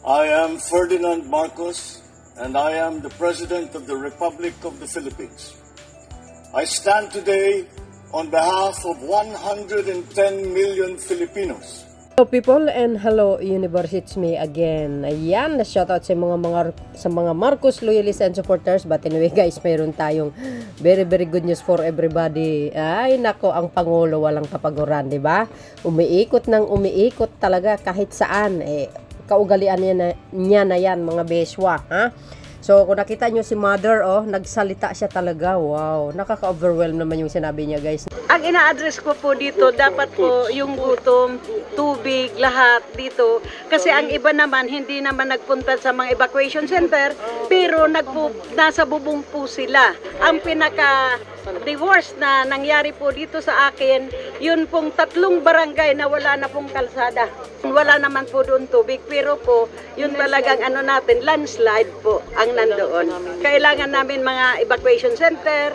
I am Ferdinand Marcos, and I am the President of the Republic of the Philippines. I stand today on behalf of 110 million Filipinos. Hello people and hello universe, it's me again. Ayan, shoutout sa mga Marcos loyalists and supporters. But anyway guys, mayroon tayong very good news for everybody. Ay nako, ang Pangulo walang kapaguran, di ba? Umiikot talaga kahit saan. Kaugalian niya na yan mga beswa, ha? So, kung nakita nyo si Mother, nagsalita siya talaga. Wow, nakaka-overwhelm naman yung sinabi niya, guys. Ang ina-address ko po dito, dapat po yung gutom, tubig, lahat dito. Kasi ang iba naman, hindi naman nagpunta sa mga evacuation center, pero nasa bubong po sila. Ang the worst na nangyari po dito sa akin, yun pong 3 barangay na wala na pong kalsada. Wala naman po doon tubig, pero po, yun talagang landslide po ang nandoon. Kailangan namin mga evacuation center,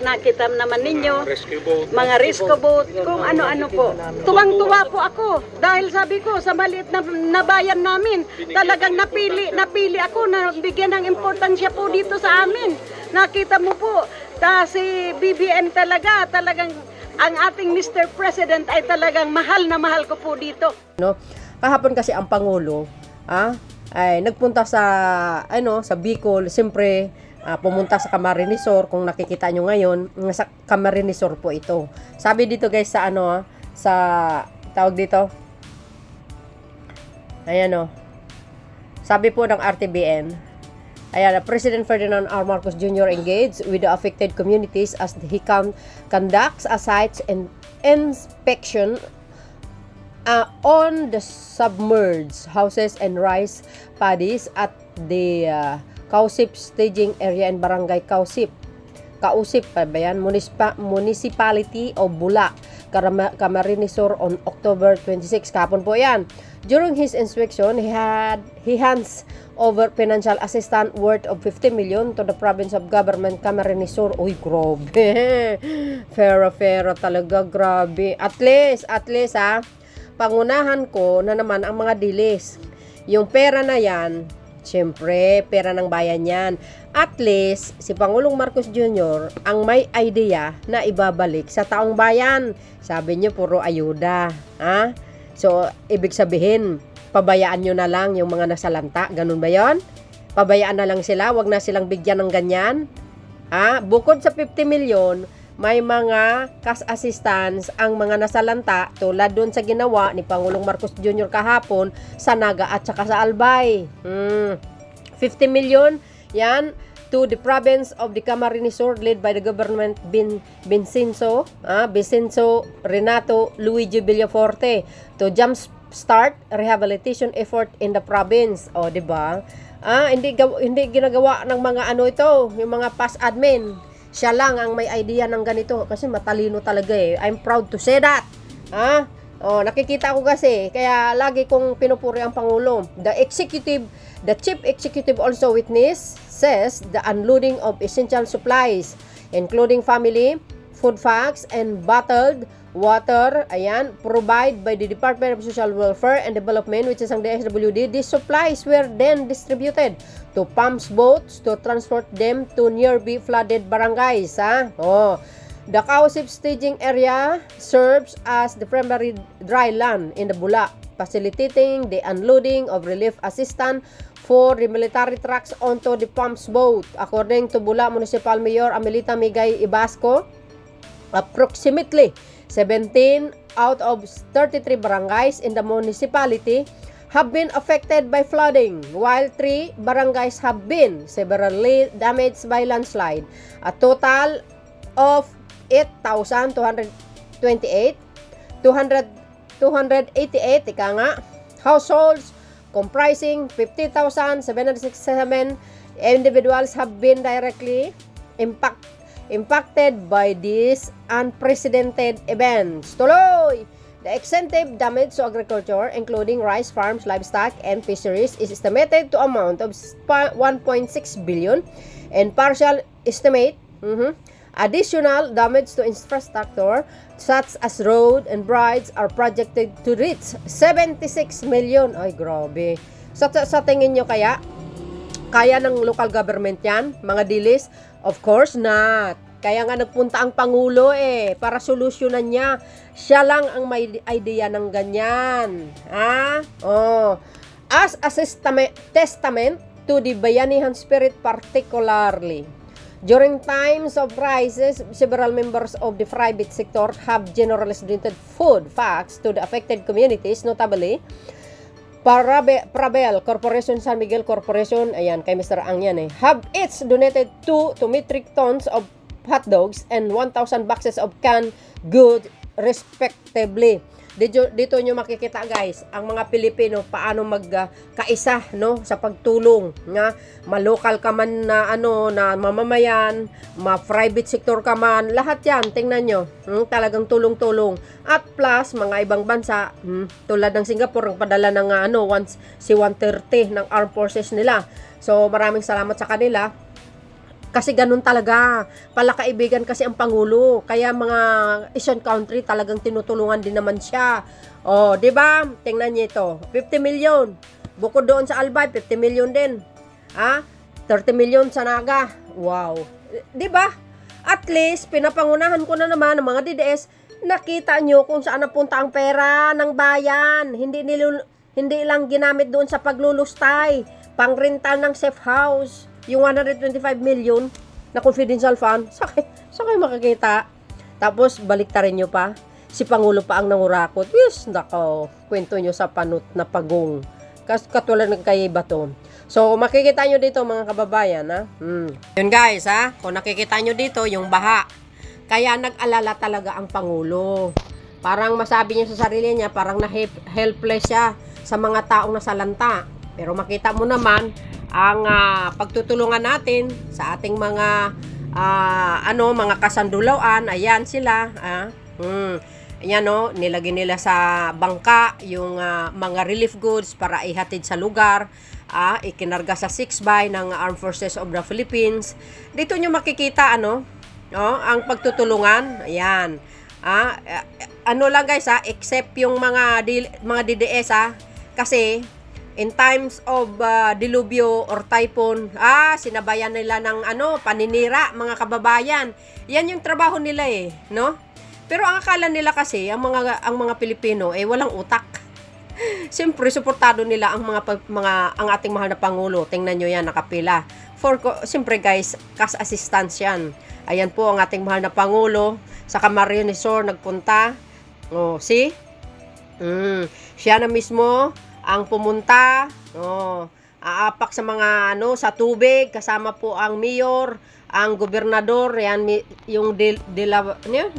nakita naman ninyo, mga rescue boat, kung ano-ano po. Tuwang-tuwa po ako, dahil sabi ko, sa maliit na bayan namin, talagang napili ako na bigyan ng importansya po dito sa amin. Nakita mo po, si BBM talagang ang ating Mr. President ay talagang mahal na mahal ko po dito. No? Kahapon kasi ang Pangulo, ay nagpunta sa Bicol, siyempre pumunta sa Camarines Sur. Kung nakikita nyo ngayon, sa Camarines Sur po ito. Sabi dito guys sa sa tawag dito. Ayan sabi po ng RTBN, ayan, President Ferdinand R. Marcos Jr. engaged with the affected communities as he conducts a site inspection on the submerged houses and rice paddies at the Kausip staging area in Barangay Kausip pa ba yan? Municipality of Bula, Camarines Sur on October 26. Kahapon po yan. During his inspection, he hands over financial assistance worth of 50 million to the province of government Camarines Sur. Uy, grabe. Fera talaga, grabe. At least pangunahan ko na naman ang mga dilis. Yung pera na yan, siyempre, pera ng bayan yan. At least, si Pangulong Marcos Jr. ang may idea na ibabalik sa taong bayan. Sabi niyo, puro ayuda. Ha? So, ibig sabihin, pabayaan nyo na lang yung mga nasalanta. Ganun ba yon? Pabayaan na lang sila, wag na silang bigyan ng ganyan. Bukod sa 50 million, may mga cash assistance ang mga nasalanta tulad dun sa ginawa ni Pangulong Marcos Jr. kahapon sa Naga at saka sa Albay. 50 million, yan, to the province of the Camarines Sur led by the government Vincenzo Renato Luigi Villaforte to jumpstart rehabilitation effort in the province. O, diba? Hindi ginagawa ng mga yung mga past admin. Siya lang ang may idea ng ganito kasi matalino talaga eh. I'm proud to say that. Nakikita ko kasi, kaya lagi kong pinupuri ang Pangulo. The chief executive also witnesses the unloading of essential supplies, including family, food packs, and bottled water, provide by the Department of Social Welfare and Development, which is ang DSWD. These supplies were then distributed to pumps boats to transport them to nearby flooded barangays. The Kausip staging area serves as the primary dry land in the Bula, facilitating the unloading of relief assistance for the military trucks onto the pumps boat. According to Bula Municipal Mayor Amelita Migay Ibasco, approximately 17 out of 33 barangays in the municipality have been affected by flooding, while 3 barangays have been severely damaged by landslide. A total of 8,288 households comprising 50,767 individuals have been directly impacted by these unprecedented events. Tuloy! The extensive damage to agriculture, including rice farms, livestock, and fisheries, is estimated to amount of 1.6 billion, and partial estimate additional damage to infrastructure such as road and bridges are projected to reach 76 million. Ay, grabe. Sa tingin nyo kaya ng local government yan, mga dilis? Of course not. Kaya nga nagpunta ang Pangulo para solusyonan niya. Siya lang ang may idea ng ganyan. As a testament to the Bayanihan spirit particularly. During times of crisis, several members of the private sector have generously donated food packs to the affected communities, notably Parabel Corporation, San Miguel Corporation, ayan, kay Mr. Ang yan have each donated 2 metric tons of hot dogs and 1,000 boxes of canned goods respectively. Dito nyo makikita guys, ang mga Pilipino paano magkaisa sa pagtulong nga ma-local ka man na na mamamayan, ma-private sector ka man, lahat yan tingnan nyo, talagang tulong-tulong. At plus mga ibang bansa, tulad ng Singapore, ang padala ng 130 ng armed forces nila. So maraming salamat sa kanila. Kasi ganun talaga, palakaibigan kasi ang Pangulo. Kaya mga Asian country talagang tinutulungan din naman siya. O, di ba? Tingnan niyo ito. 50 million. Bukod doon sa Albay, 50 million din. 30 million sa Naga. Wow. Di ba? At least, pinapangunahan ko na naman ng mga DDS, nakita nyo kung saan napunta ang pera ng bayan. Hindi lang ginamit doon sa paglulustay, pang-rental ng safe house. Yung 125 million na confidential fund, sa kayo makikita. Tapos, baliktarin nyo pa. Si Pangulo pa ang nangurakot. Yes, nako, kwento nyo sa panot na pagong. Katulad ng kay Bato. So, makikita nyo dito mga kababayan, Yun guys, kung nakikita nyo dito, yung baha. Kaya nag-alala talaga ang Pangulo. Parang masabi niya sa sarili niya, parang na-helpless siya sa mga taong nasalanta. Pero makita mo naman, ang pagtutulungan natin sa ating mga mga kasandulawan, ayan sila, ayan nilagay nila sa bangka yung mga relief goods para ihatid sa lugar, ikinarga sa 6x ng Armed Forces of the Philippines. Dito nyo makikita ang pagtutulungan, ayan. Lang guys, except yung mga DDS, kasi in times of dilubyo or typhoon, sinabayan nila ng paninira, mga kababayan. Yan yung trabaho nila no? Pero ang akala nila kasi, ang mga Pilipino walang utak. Siyempre, suportado nila ang ang ating mahal na Pangulo. Tingnan nyo yan, nakapila. Siyempre guys, cash assistance yan. Ayan po ang ating mahal na Pangulo. Sa Camarines Sur nagpunta. See? Siya na mismo ang pumunta, aapak sa mga sa tubig, kasama po ang mayor, ang gobernador, yan yung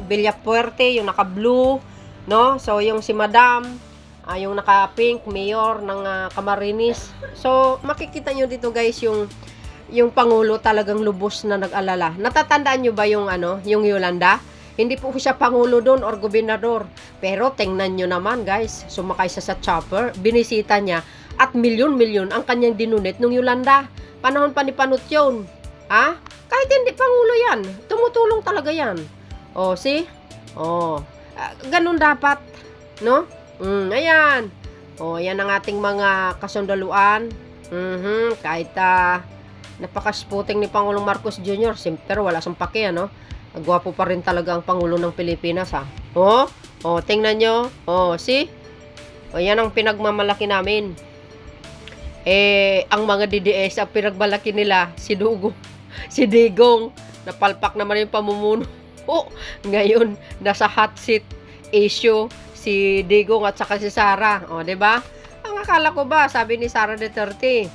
Villapuerte, yung naka-blue, So yung si Madam, yung naka-pink, mayor ng Camarines. So makikita nyo dito guys yung Pangulo talagang lubos na nag-alala. Natatandaan nyo ba yung Yolanda? Hindi po siya Pangulo doon or gobernador. Pero tingnan nyo naman guys, sumakay siya sa chopper, binisita niya, at milyon-milyon ang kanyang dinunit nung Yolanda. Panahon pa ni Panut yun. Kahit hindi Pangulo yan, tumutulong talaga yan. See? Ganun dapat, no? Ayan. Ayan ang ating mga kasundaluan. Kahit napakasputing ni Pangulong Marcos Jr. Pero wala siyang pake, Gwapo pa rin talaga ang Pangulo ng Pilipinas, tingnan nyo. See? Yan ang pinagmamalaki namin. Ang mga DDS, ang pinagmalaki nila, si Digong, napalpak naman yung pamumuno. Ngayon, nasa hot seat issue, si Digong at saka si Sara. Diba? Ang akala ko ba, sabi ni Sara Duterte,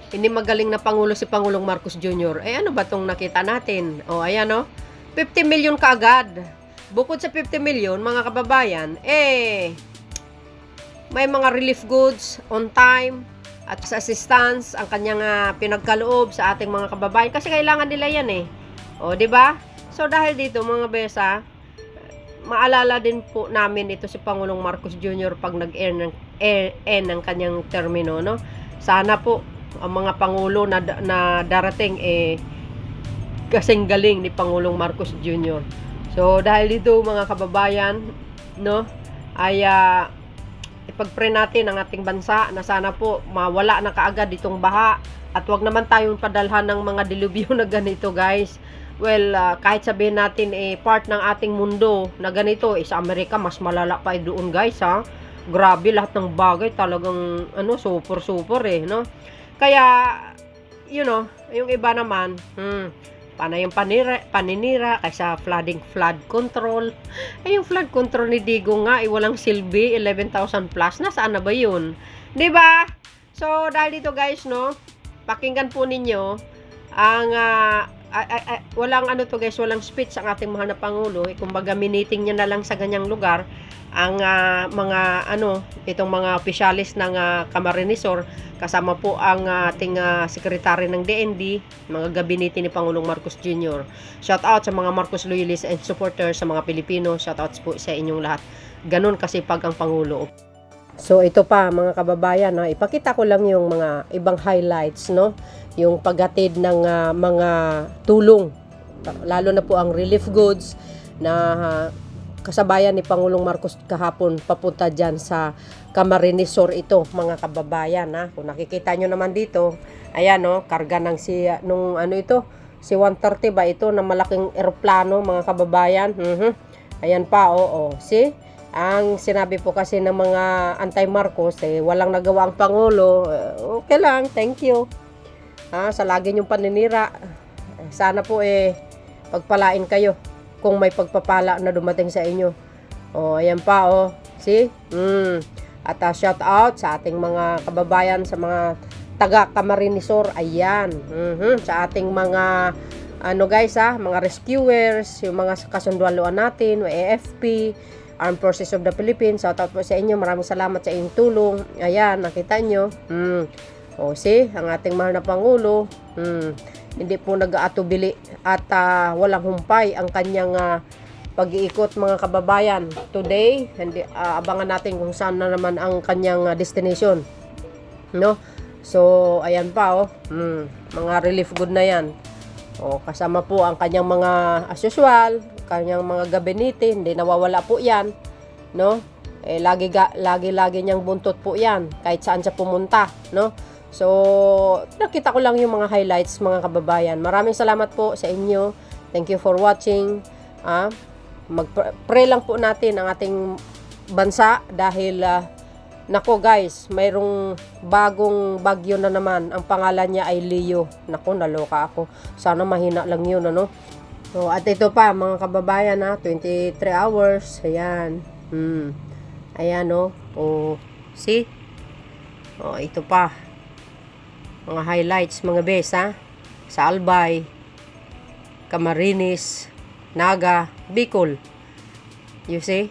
hindi magaling na Pangulo si Pangulong Marcos Jr. Ano ba itong nakita natin? Ayan 50 million kaagad. Bukod sa 50 million, mga kababayan, may mga relief goods on time at sa assistance ang kanyang pinagkaloob sa ating mga kababayan. Kasi kailangan nila yan diba? So dahil dito mga besa, maalala din po namin ito si Pangulong Marcos Jr. pag nag-end ng kanyang termino, Sana po ang mga Pangulo na darating kasing galing ni Pangulong Marcos Jr. So dahil dito mga kababayan, ay ipag-pray natin ang ating bansa na sana po mawala na kaagad itong baha at wag naman tayong padalhan ng mga dilubyo na ganito, guys. Well, kahit sabihin natin part ng ating mundo na ganito, sa Amerika mas malala pa doon, guys, ha. Grabe, lahat ng bagay talagang super no. Kaya yung iba naman, panay yung paninira kaysa flood control. Yung flood control ni Digo nga, walang silbi, 11,000 plus. Nasaan na ba yun? 'Di ba? So, dahil dito, guys, no, pakinggan po ninyo ang walang guys, walang speech ang ating mahal na Pangulo. Kumbaga, miniting niya na lang sa ganyang lugar ang mga itong mga opisyalis ng Camarines Sur, kasama po ang ating sekretary ng DND, mga gabinete ni Pangulong Marcos Jr. Shout out sa mga Marcos loyalists and supporters sa mga Pilipino. Shout out po sa inyong lahat. Ganun kasi pag ang Pangulo. So ito pa mga kababayan, ipakita ko lang yung mga ibang highlights, no? Yung paghatid ng mga tulong, lalo na po ang relief goods na kasabayan ni Pangulong Marcos kahapon papunta dyan sa Camarines Sur ito, mga kababayan, ha. Kung nakikita nyo naman dito, ayan, no, karga ng si 130 ba ito na malaking eroplano, mga kababayan. Ayan pa, see? Ang sinabi po kasi ng mga anti-Marcos, walang nagawa ang Pangulo. Okay lang, thank you. Sa lagi nyong paninira, sana po pagpalain kayo kung may pagpapala na dumating sa inyo. Ayan pa, see? At shout out sa ating mga kababayan, sa mga taga Camarines Sur, ayan. Sa ating mga guys, mga rescuers, yung mga kasunduan natin, AFP, Armed Forces of the Philippines, shout out po sa inyo. Maraming salamat sa inyong tulong. Ayan, nakita nyo. See, ang ating mahal na Pangulo, hindi po nag-aatubili at walang humpay ang kanyang pag-iikot, mga kababayan. Today, abangan natin kung saan na naman ang kanyang destination, no? So, ayan pa, mga relief good na yan. Kasama po ang kanyang mga, as usual, kanyang mga gabinete, hindi nawawala po yan, no? Lagi niyang buntot po yan, kahit saan siya pumunta, no? So, nakita ko lang yung mga highlights, mga kababayan. Maraming salamat po sa inyo. Thank you for watching. Mag-pray lang po natin ang ating bansa dahil nako guys, mayroong bagong bagyo na naman. Ang pangalan niya ay Leo. Nako, naloka ako. Sana mahina lang yun, ano? So, at ito pa, mga kababayan, 23 hours. Ayan. Ayan, see? Ito pa. Mga highlights, mga bes, sa Albay, Camarines, Naga, Bicol. You see?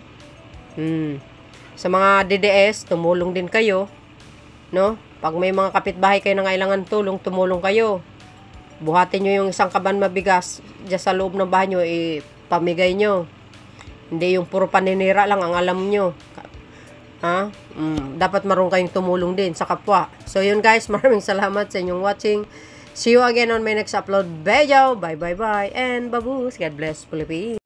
Sa mga DDS, tumulong din kayo, no? Pag may mga kapitbahay kayo na kailangan tulong, tumulong kayo. Buhatin nyo yung isang kaban mabigas dyan sa loob ng bahay nyo, pamigay nyo. Hindi yung puro paninira lang ang alam nyo. Dapat marunong kayong tumulong din sa kapwa. So yun guys, maraming salamat sa inyong watching. See you again on my next upload video. Bye and babush. God bless Philippines.